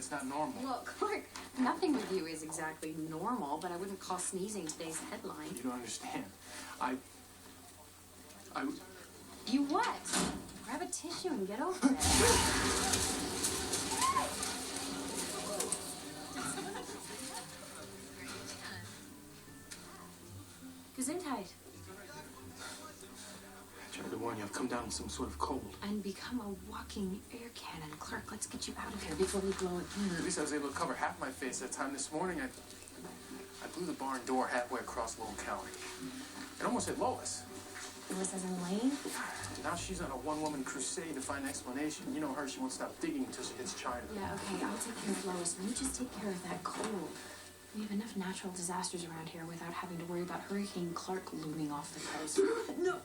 That's not normal. Look, Clark, nothing with you is exactly normal, but I wouldn't call sneezing today's headline. You don't understand. You what? Grab a tissue and get over it. Gesundheit. I tried to warn you. I've come down with some sort of cold. And become a walking air cannon. Clark, let's get you out of here before we blow it. At least I was able to cover half my face that time this morning. I blew the barn door halfway across Lowell County. It almost hit Lois. Lois as in Lane? Now she's on a one-woman crusade to find an explanation. You know her, she won't stop digging until she hits China. Yeah, okay, I'll take care of Lois. Let me just take care of that cold. We have enough natural disasters around here without having to worry about Hurricane Clark looming off the coast. No.